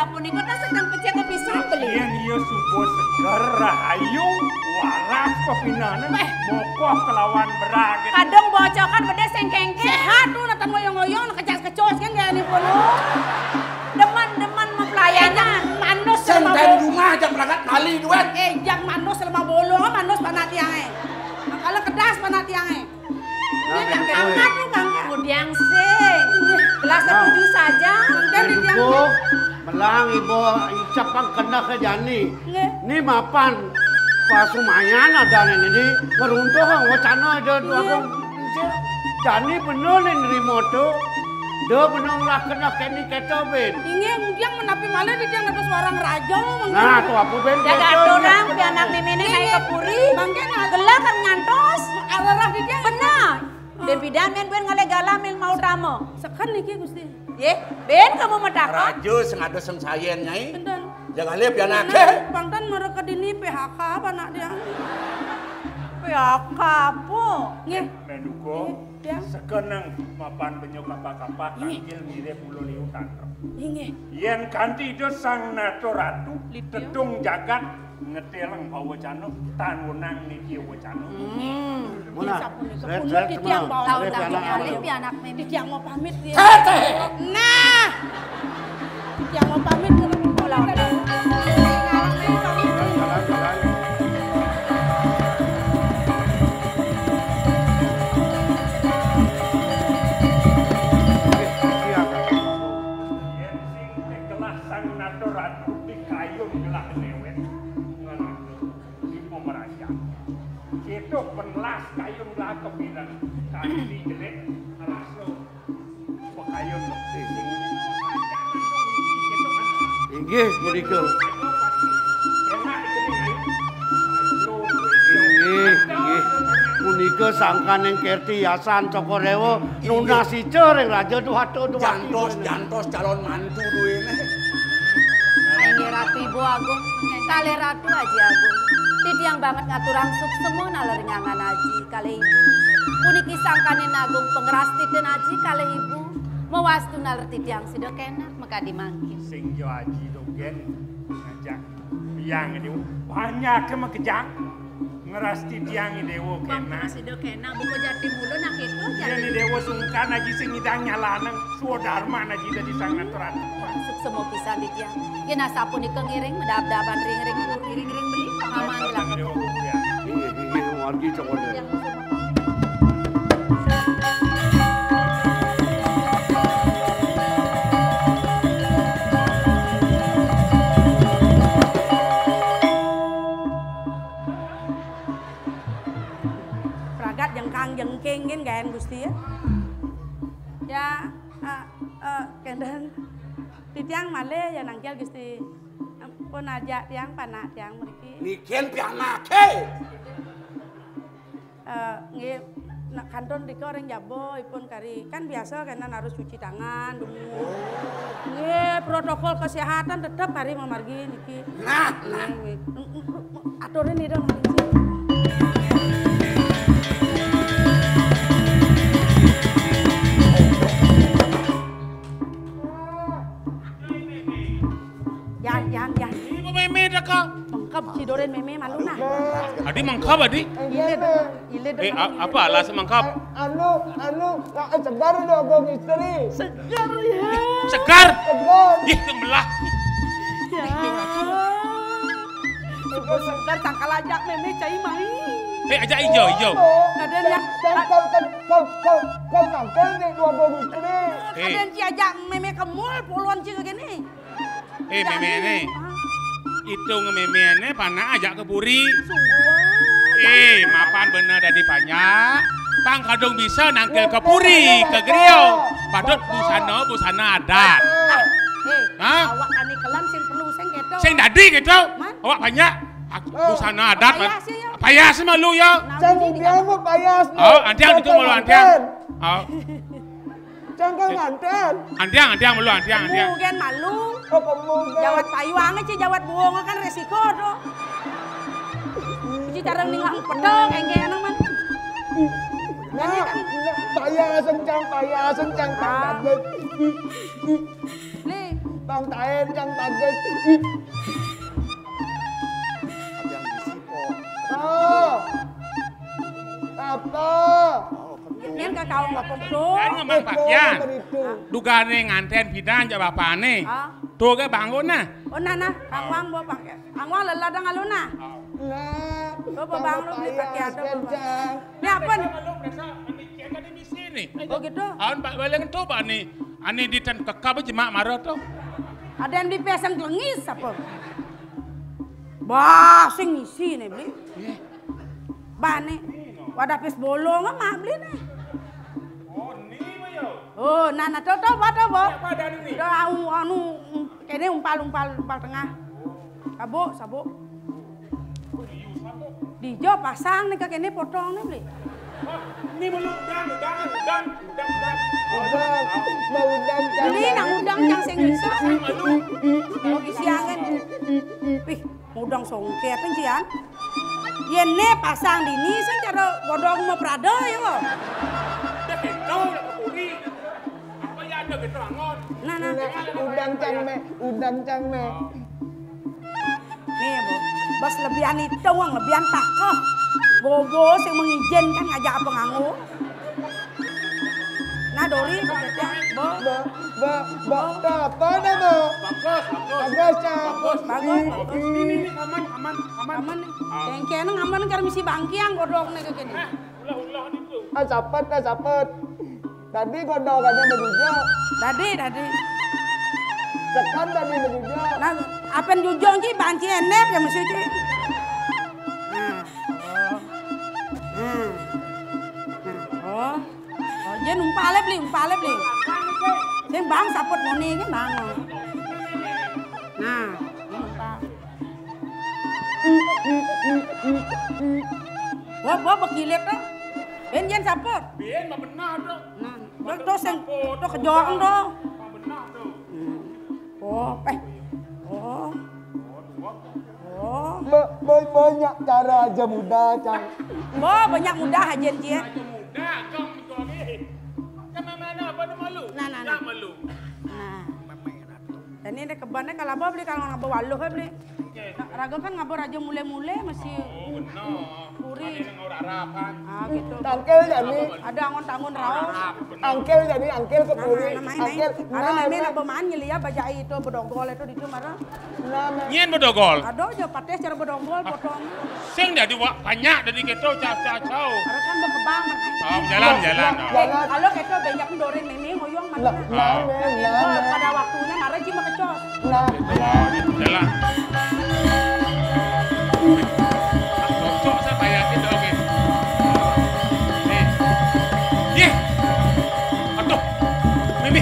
sapunika ta sedang pecah kepisah beli. Yen iya subuh seger rahayu waras pepinanan mokoh kelawan beraget. Kadang bocokan beda sing kengke. Sehat tuh natan ngoyong-ngoyong kecas-kecos kan gak nih pun. Deman-deman mempelayanan. Manus selama Senten rumah aja berangkat kali duet. yang manus selama bolong manus panat tiange. Kalau kedas panat tiange. Ini yang angkat tuh angkat. Udiang sing. Gelasnya 7 saja. Mungkin di tiang. Ibu, melang ibu icapang kena ke Jani. Ini mapan pasumayan ada ini ngeruntuh kang wacana ada dua kang. Jani bener nih nerima tuh. Dia bener lah kena kini kita ben. Ini udiang menapi malah di tiang ada suara raja. Nah tuh aku ben. Jaga orang biar anak mimini kayak kepuri. Mungkin gelak kan ngantos. Alarah di tiang. Benar. Ben bidan men ben ngale galamil mau ramo. Sekan niki Gusti. Ye, ben kamu medako. Rajo sing ada sing sayen nyai. Benten. Jangan lihat pian akeh. Bangtan mereka dini PHK apa nak dia? PHK apa? Nggih. Menuko sekeneng mapan penyo kapal-kapal kanjil mirip ulo liutan. Nggih. Yen kanthi itu sang nato ratu tetung jagat ngeteleng bawa cano tan wenang niki wacano. Mana? Di tiang bawa anak di tiang mau pamit dia. Tete. Nah. Di tiang mau pamit ke pulau. Itu penlas kayun lah kebilang kali di jelek alaso pekayun Inggih punika. Inggih. Punika sangkaning Kirti Yasan Cokorewo nunasi ing raja duhato Jantos calon mantu duwene. Aini Ratu Ibu Agung, kali Ratu Aji Agung. Tidiang banget ngaturang suksemo nalar nyangan aji kali ibu. Puniki sangkanin agung pengeras tiden aji kali ibu. Mewastu nalar tidiang sido kenak maka dimangkin. Sing jo aji dogen ngajak biang ini banyak kemekejang ngeras tidiang dewo kenak. Sido kenak buku jati mulu nak itu Jadi dewo sungkan aji sing ngidang nyalanang suodharma aji dari sang naturan. suksemo pisan tidiang. Yen asapunika ngiring medap-dapan ring-ring beli paman lah. Inggih wargi Cokorewo. Pragat jengkang jengking kan Gusti ya. Ya kendang titiang malih ya nangkel Gusti. Pun ajak tiang panak tiang mriki. Niken pian akeh. Nggih nak kanton dika orang jabo ipun kari kan biasa kan harus cuci tangan dulu. Nggih protokol kesehatan tetap kari memargi niki. Nah, Nggih. Aturin nih dong. Yan. Ini meme dah kau. Mengkap cidoren meme malu nah. Adi mangkap adi. Apa alasan mangkap? Anu, segar dong abang istri. Segar ya. Segar. Segar. Ih tembelah. Ya. Ibu segar tangkal ajak meme cai mai. Ajak hijau. Kaden ya. Kau nangkel nih dua abang istri. Kaden ci ajak meme ke mall puluhan ci gini. Meme ini. Itu nge-meme ini panah ajak ke puri. Mapan bener dari banyak. Pang kadung bisa nangkel ke puri, ke griyo. Padahal busana adat. Awak kani kelan sing perlu sing gitu. Sing dadi gitu. Awak banyak. Busana adat. Payas malu ya. Jangan dia mau payas. Oh, antiang itu malu antiang. Oh. Jangan nganten. Antiang malu antiang. Mungkin malu. Oh, kamu Jawat payuangnya ci jawat buang kan resiko tuh. Ci cara ninglang pedang engge man. Nah, payas sencang Li, Bang Taen yang bagus. Yang bisi po. Oh. Apa? Yen ka kaon nggak pemdo. Kan ngomong pakaian. Itu. Dugane nganten bidan ja bapane. Ah. Tuh ke bangun nah. Oh nana, angwang bo pakai. Angwang leladang aluna. Nah. Coba bang lu beli pakaian tuh. Kencang. Ini apa nih? Oh gitu. Aun Pak Baleng tuh Pak nih. Ani di ten kekab jemak marot tuh. Ada yang dipesang gelengis apa? Bah, sing ngisi nih beli. Bane. Wadah pes bolong mah beli nih. Oh, ni mah yo. Oh, nana to ba. Apa dari ni? Do anu kene umpal tengah. Sabuk. Dijo pasang nih ke kene potong nih beli. Ni belum udang. Udang. Mau udang. Beli nang udang yang sing bisa. Lagi siangan. Wih, udang songket kan cian. Yene pasang di ni sing cara godong mau prado ya kok. Dah gitu dah kepuri. Apa ya ada gitu angon. Nah. Udang cangme. Nih, Bu. Bos lebihan itu wang lebihan takoh. Bobo sing mengizinkan ngajak apa nganggo. Nah, Dori begitu, Bo. Apa nama? Bagus. Ini aman. Aman nih. Kengkene ngaman karo misi bangkiang godong nih kene. Ulah itu. Sapet. Tadi gondokannya begitu. Tadi. Sekan tadi begitu. Nah, apen jujong ki banci enep ya mesti ki. Oh, jen umpale beli. Sing bang saput moni ki bang. Nah, umpal. Wah, bekilet tuh. Jen saput. Bien mah benar tuh. Nah, terus sing tuh kejong tuh. Benar tuh. Banyak cara aja mudah, Cang. Banyak mudah aja dia. Mudah kau ni. Kan mana apa tu malu? Nah. Tak malu. Nah. Dan ini kebannya kalau apa beli kalau ngabo waluh beli. Raga kan ngabo raja mule masih Oh benar. puri. Ada yang orang harapan. Ah gitu. Angkel jadi, Ada angon-angon raos. angkel ke puri. Angkel. Ada meme nak bermain nyelia bajai itu bedonggol itu di itu marah. Nyen bedogol. Ada aja pates cara bedonggol potong. Sing jadi banyak dari kita cau. Ada kan berkembang marah. Oh jalan. Kalau kita banyak dorin meme hoyong mana. Pada waktunya marah cuma kecos. Jalan. Cocok saya bayar kita oke. Aduh. Mimi.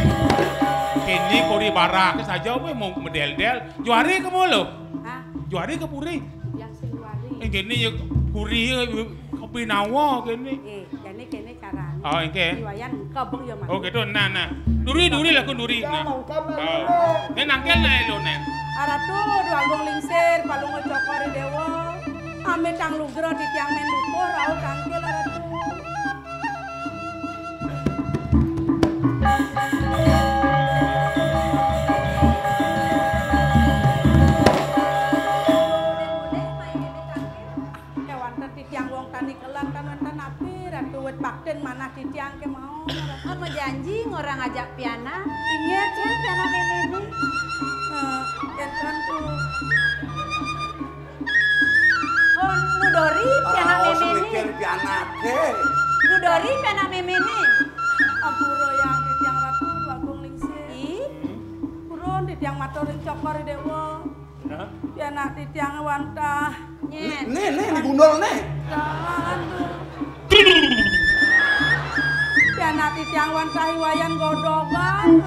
Kini kori barak saja we mau medel-del. Juari ke mulu. Hah? Juari ke puri. Yang siwari. Kini ya puri kopi nawa kini. Kene caranya. Oh, oke. Iwayan kebeng ya mas. Oh gitu, nah. Duri lah kun duri. Nah. Ini nangkel na elo nen. Aratu duanggung lingsir palung ngocokori dewa. Ame tang lugro di tiang menduko rau tangkil aratu. Kewanten di tiang wong tani kelan kan wonten api ratu wet bakden manah di tiang ke mau. Mau janji ngorang ajak piana. Iya, Cen, piana meme ini. Entran tuh. Oh, Nudori piana meme ini. Pianake. Nudori piana meme ini. Ampuro yang di tiang ratu agung lingsir. Purun di tiang matoring cokor dewa. Piana di tiang wantah. Nyet. Nih, digundul nih. Jangan tuh. Piana di tiang wantah wayan godogan.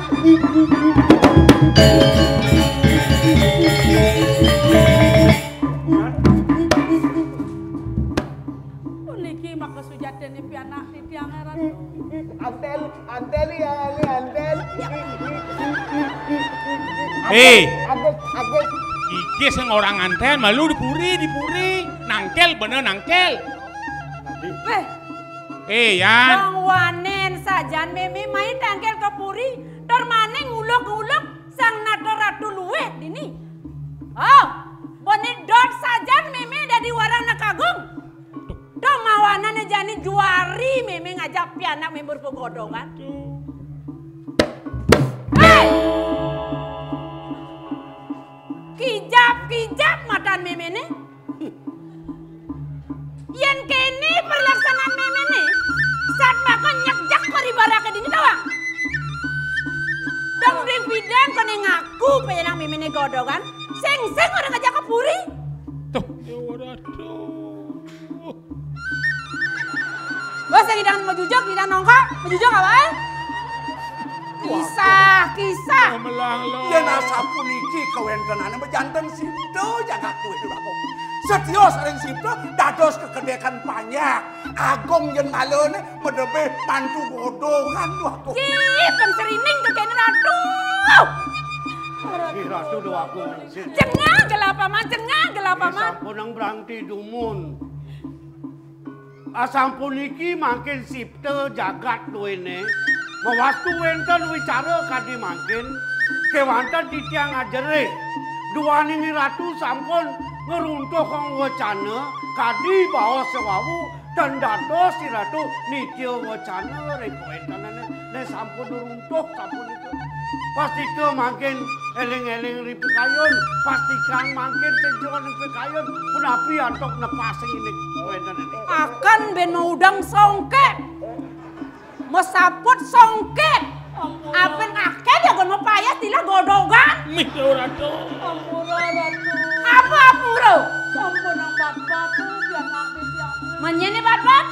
Niki mak kesujaten ni piana di tiang ratu. Antel ya, ini antel. Agak. Iki sing orang nganten malu dipuri. Nangkel bener nangkel. Yan. Bang wanen sajan meme main tangkel ke puri. Dor maning nguluk-nguluk sang nato duit ini. Oh, boni dot saja meme dari warang nak agung. Dong mawanan jani juari meme ngajak pianak membur pegodongan. Hei! Kijap matan meme nih. Yang kini perlaksanaan meme nih. Saat makan nyek-jak koribara ke dini tawang. Dong ring bidan kone ngaku penyenang meme nih godongan. Seng-seng orang ngajak ke puri. Tuh, waduh. Bos yang hidang mejujok, hidang nongkok, mejujok apa eh? Kisah. Melang lo. Yen asapuniki kawentenane bejanten sipto jagat tuh itu aku. Setios areng sipto dados kekedekan banyak. Agong yen ngalone medebe mantu godongan tuh aku. Ih, penserining ke kene ratu. Ki ratu do aku. Cengang gelapa man. Sampun nang berangti dumun. Asampun iki makin sipte jagat duwene. Mewastu wenten wicara kadi makin kewanten titiang ajere. Duaning ratu sampun ngeruntuh kang wacana kadi bawa sewawu dan dados si ratu nitya wacana rekoentanane ne sampun runtuh sampun itu. Pasti makin eling-eling ri pekayon, pastikan makin sejuan ri pekayon punapi antok nepasing ini koentanane. Akan ben mau udang songket. Mau saput songket. Apen akeh ya gon mau payah tila godongan. Mih ratu. Apa bro? Sampun nang bat-bat biar nanti dia. Menyene bat-bat?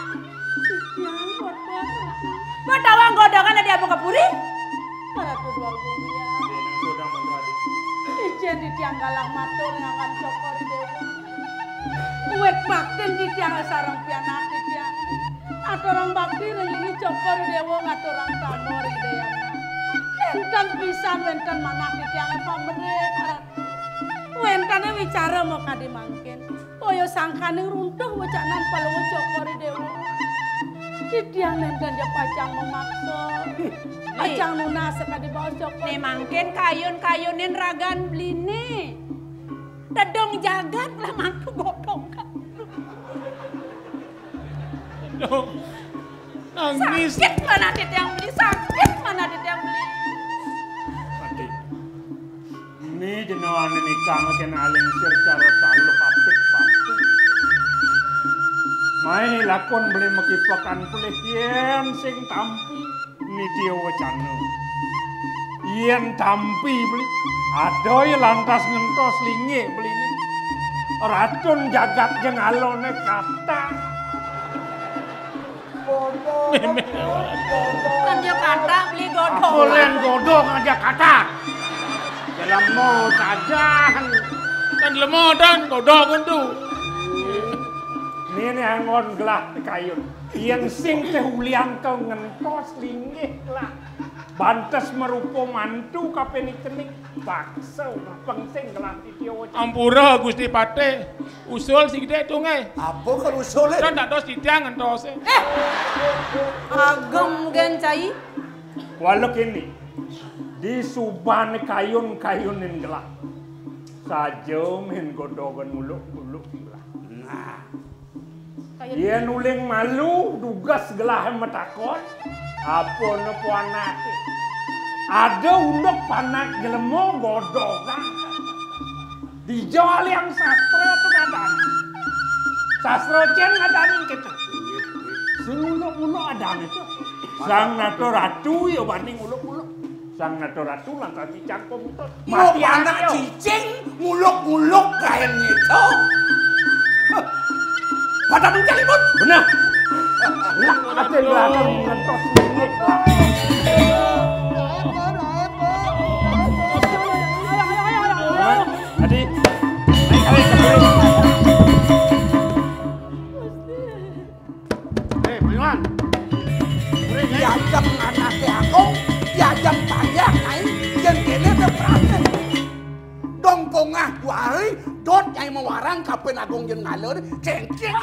Batawang godongan ada apa kapuri? Para kedua kuliah. Denang sodang menduadi. Ijen di tiang galang matur ngangan cokori dewa. Uwek baktin di tiang sarang pianak di tiang. Aturang bakti rengingi cokori dewa ngaturang tanori deyana. Enten pisan wenten manah di tiang pamrih. Wentane wicara mau kadi mangkin. Toyo sangkane runtuh wacanan palungu cokori dewa. Di tiang nenten dia pacang memaksa. Pacang nuna sekadi bawa cokori. Nih mangkin kayun-kayunin ragan bline. Tedong jagat lah mantu godongan. Aduh. Nangis. Sakit mana dit yang beli, sakit mana dit yang beli. Adik. Ini jenawan ini kang ken aling secara taluk apik patu. Mai lakon beli mekipakan pulih yen sing tampi nitya wacana. Yen tampi beli adoy lantas ngentos linge beli ini. Racun jagat jeung alone kata. Kan dia kata beli godongan. Bolen godong aja kata. Dalam mau saja. Kan lemah dan godongan tuh. Ini angon gelah kayun. Yang sing tehulian kau ngentos linge lah. Bantes merupa mantu kapenikenik bakso pengsing gelah titya wacana. Ampura Gusti Pate. Usul si gede tuh nge. Apa kalau usulnya? Kan tak dos titiang ngentos. Agem gencai. Walau kini di suban kayun-kayunin gelah. Saja min godongan muluk-muluk gelah. Nah. Dia nuling malu dugas gelah metakon. Apa nepo anak? Ada undok panak jelemo godongan. Di Jawa yang sastra tu ngadan. Sastra cen ngadanin kita. Sing uluk-uluk adan itu. Sang nato ratu ya banding uluk-uluk. Sang nato ratu lantas dicangkom itu. Mau anak cicing muluk-muluk kain itu. Pada menjalibut. Benar. Lah ate belakang ngentos linge. Adi, naik kali Milan. Diajak anaknya aku, diajak banyak naik, yang kene berperang. Dong pongah 2 hari, dot yang mewarang kapan agung yang ngalor, cengkeng,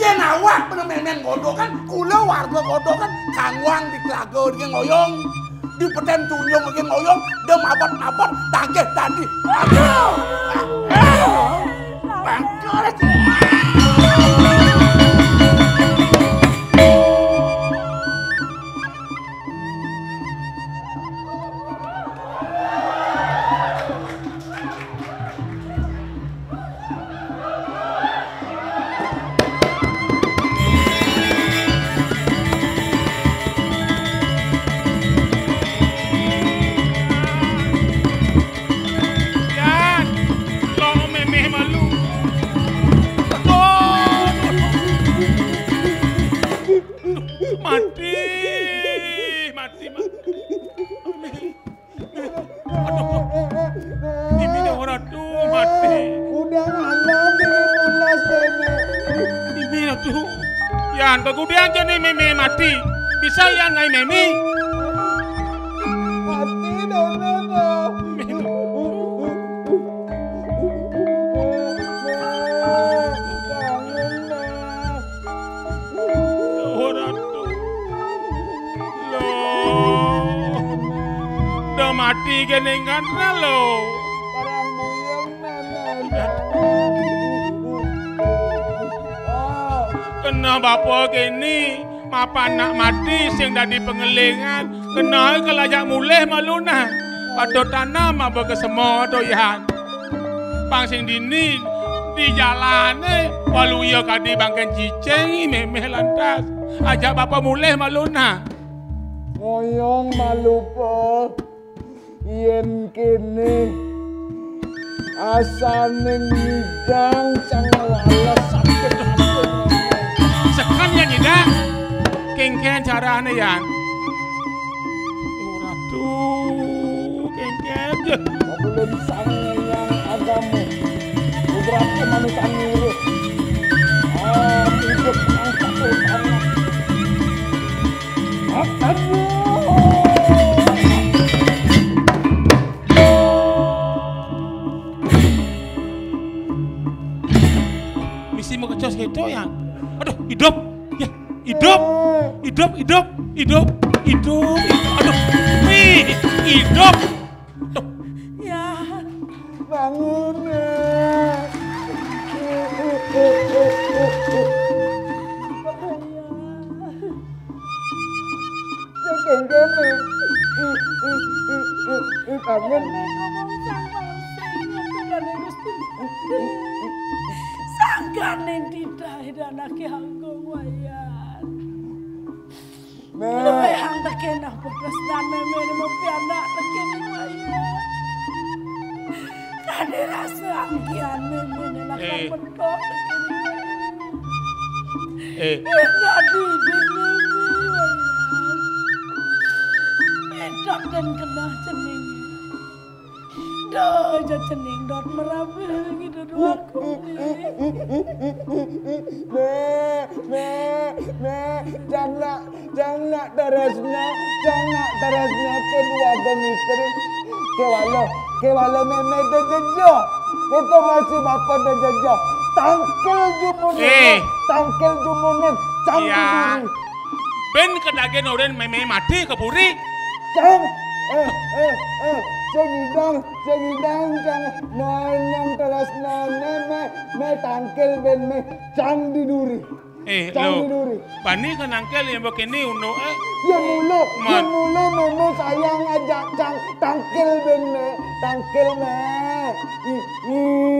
Yen awak penemen godokan, kula warga godokan kangwang di telaga dengan ngoyong. Di peten tunyong dengan ngoyong, dem abot-abot tagih tadi. Aduh! Bangkol aja. Kemudian jadi meme mati, bisa yang ngai meme. Mati meme Orang tuh, lo, udah mati genengan lo. Parang buyang Kena bapa kini, mapa anak mati sing dadi pengelingan, kena kelajak mulih maluna. Pada tanah mapa kesemo doyan. Bang sing dini di jalan walu iya kadi bangken ciceng memeh lantas. Ajak bapa mulih maluna. ngoyong malupo yen kene asane ngidang cangwala sakit Sekan ya nyidang. Kengken carane yan. Ratu, kengken. belum sang yang agamu beberapa manusia ngurus hidup yang satu tanah akanmu Misi mau kecos gitu ya. Aduh, hidup. Ya, hidup. Hidup. Aduh, hidup. Ya, bangun bangun sanggane didai danake anggo wayan. Nek Luwe hang tekena pepesnan memene mopi anak tekene wayan. Kade rasa angkian memene nak medok tekene wayan. Nadi dene wayan. Medok dan kena cening. Dojo cening dot merapi gitu doaku. jangan terasnya kedua istri kewalo meme dejejo itu masih bapak dejejo tangkel jumunin Iya. Ben kedagen orang meme mati keburi. cang segidang cang nanyang terasnya me tangkel ben me cang diduri cang Lo. diduri Bani kenangkel yang begini uno ya mulu meme sayang aja cang tangkel ben me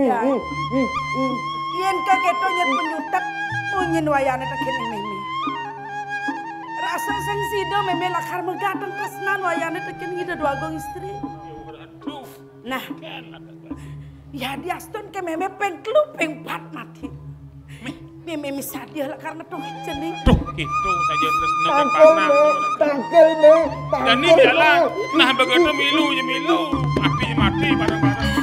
Ya. Yen kageto nyet penyutak munyin wayane tekene meme. Rasa sing sida meme lakar megateng tresnan wayane tekene ngida doagong istri. Nah, ya diaston ke meme pengklu pengpat mati. Meme misadia lah karena tuh cening. Tuh itu saja terus tangkel me Dan ini jalan. Nah begitu milu mati bareng-bareng.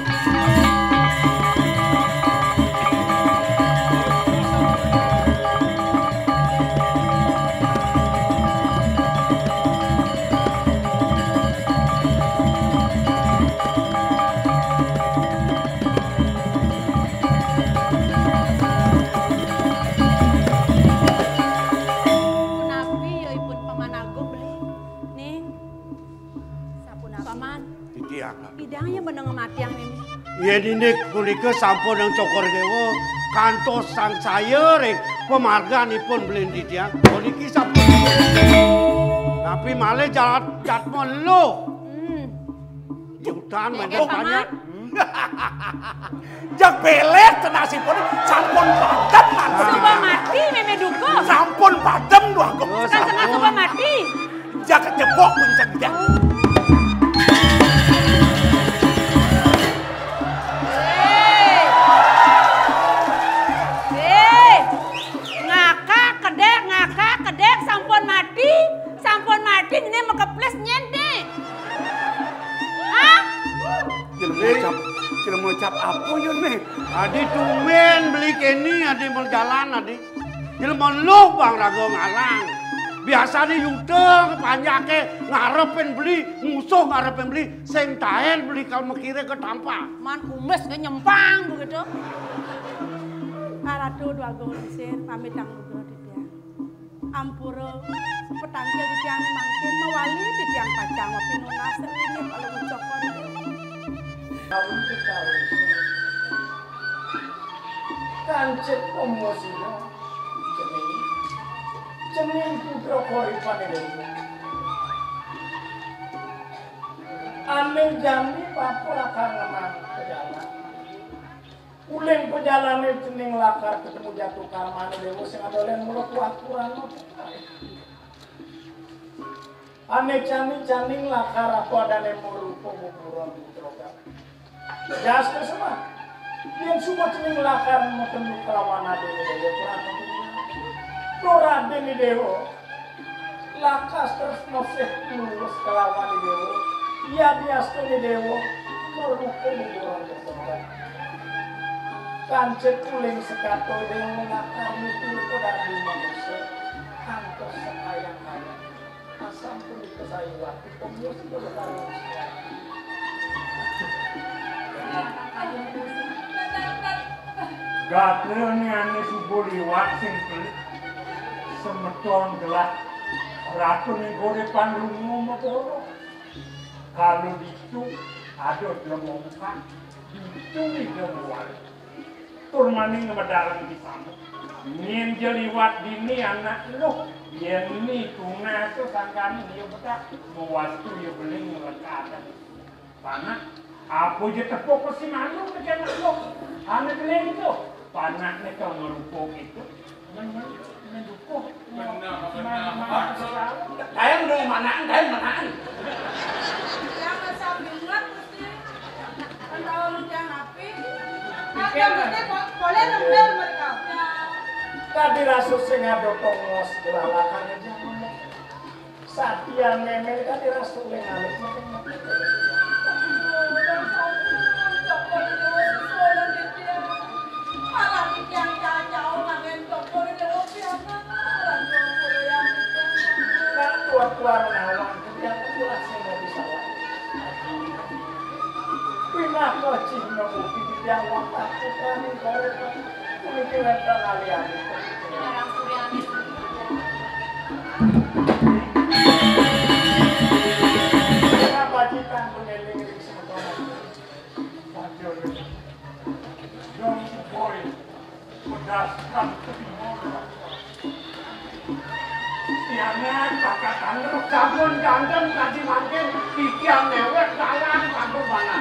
nabi. Paman. Titiang. Idangnya beneng matiang Mimi. Iya dinik punika sampun yang Cokor Dewa kantos sang saya ring pemarganipun beli titiang. Puniki sampun. Tapi malah jatmon lo. Yutan banyak banyak. Jak belet tenasipun sampun padem nanti. Coba mati Mimi Duko. Sampun padem doa Agung. Kan setengah coba mati. Jak kejebok pun sedang. Ngakak kedek sampun mati ini mekeples nyente. Hah? Kira mau cap apa yun nih? Adi tumen beli kini adi berjalan adi. Jelmon lu bang rago ngalang. Biasa di yudeng panjake ngarepin beli musuh ngarepin beli sing taen beli kalau mekire ke tampak. Man kumis gak nyempang begitu. Arado Agung Lisir pamit ang lugo di dia. Ampura petangkil di tiang mangkin mewali di tiang pacang wapi nunas seringnya kalau ucokor itu. Kancet pemosino Cening putra koripan itu. Amin jami papo lakar ngemang pejalan. Uling pejalan itu cening lakar ketemu jatuh karmane dewa sing adolen mulut wakuran. Ane caning lakar aku adane merupa buburan putra. Jas kesema. Yang semua cening lakar metemu kelawana dewa kurang. Raden ni dewa, lakas terus noseh lulus kelawan ni dewa, ia biasa ni dewa, merukul ni orang tersebut. Kancet kuling sekato dewa menakar itu pada di manusia, antos sekaya-kaya, asam pun dikesayuan, pemus berkarya. Gatrone ane subuh liwat simpel. Semeton gelah ratu ning gore pandungu mokoro. Kalau itu ada demongkan, itu demuan. Tur maning ngemedalang di sana. Nyen jeliwat dini anak lu, yen ni tuna tu sangkani dia betak mewastu dia beli ngelekatan. Panak, apa je tepuk ke si malu ke anak lu? Anak beli itu, panaknya kau ngerupuk itu. Mendukung. Kaya udah manaan. Jangan sambil ngat mesti. Kalau lu jangan api. Boleh lembel mereka. Tadi rasus sing ado tongos gelalakannya jangan. Satya memel tadi rasus yang alik. Keluar nawang ketika pulang saya bisa lagi. Pindah ke Cina bukti di tiang waktu kami kalau pemikiran kalian. Orang Suryani. Kenapa kita menyeling di sementara? Hancur. Don't worry. Berdasarkan kebingungan. Tiangnya kakak tangger Sampun jantan tadi makin tiang newek dalam sampun mana.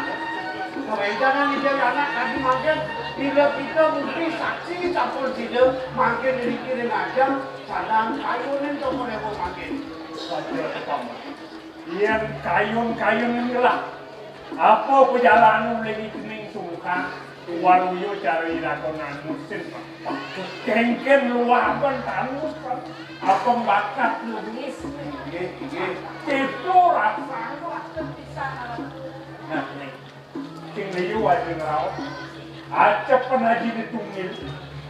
Kewencanan dia anak tadi makin bila kita mesti saksi sampun sida makin dikirim aja sadang kayunin to menewo makin. Yang kayun inilah. Apa perjalanan lagi kening sungkan waluyo cari lakonan musim. Kengken luapan tanus apa bakat lugis. Itu rasanya nah nih. Sing liu aja ngerau. Aja pernah jadi tungil.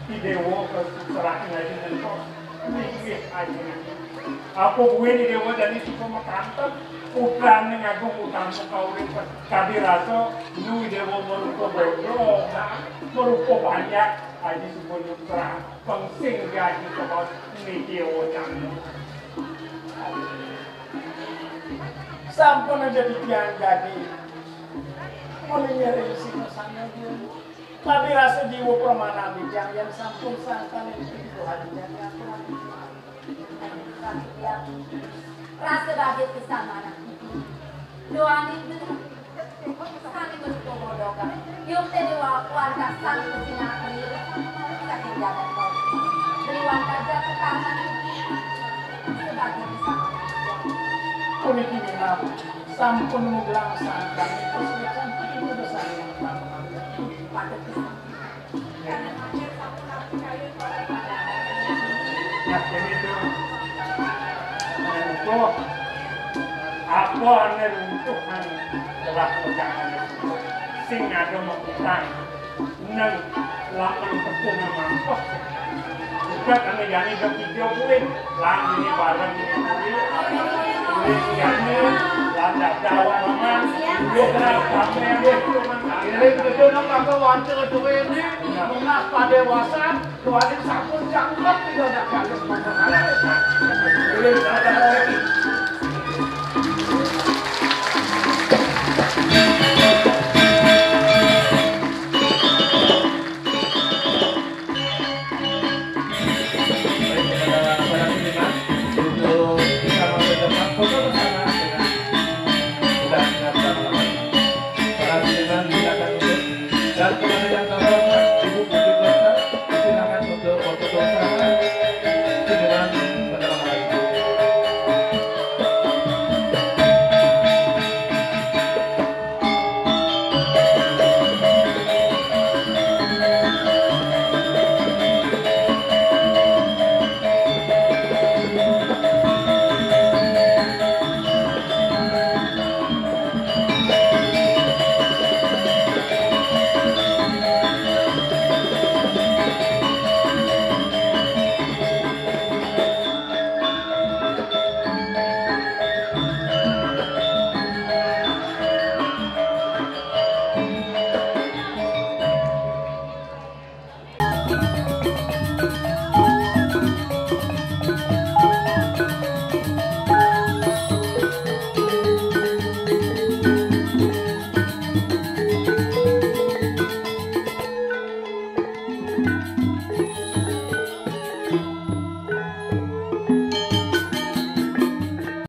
Di dewa keserahin aja nentok. Nih aja. Apa gue di dewa jadi suka makantan. Putra ning agung utang kawin kadi rasa nu dewa merupa bodoh. Merupa banyak aja sebelum serang pengsing gaji kebos ini dewa jangan. sampun aja dipianggani mulai nyari singasana dia tapi rasa jiwa permana bijang yang sampun sangkan itu hatinya rasa bahagia kesamana doanin dulu saling berkomodokan yung warga sang kesinakir saking jalan kau beriwan kaja ke taman sebagai kesamana kulit ini maaf sampun menggelang sangkan itu sekian itu dosa yang pada kesamana yakin itu untuk apa neruntuhan telah pegangan itu sing ada mengutang neng lapan pertuna mampus juga kami jani ke video kulit lang ini bareng ini kulit jani landa dawa mama dia kerap sampai dia Ini kedua kakak wanci kedua ini mengas pada dewasa tuanin sabun jangkep tidak ada kali semuanya. kulit ada lagi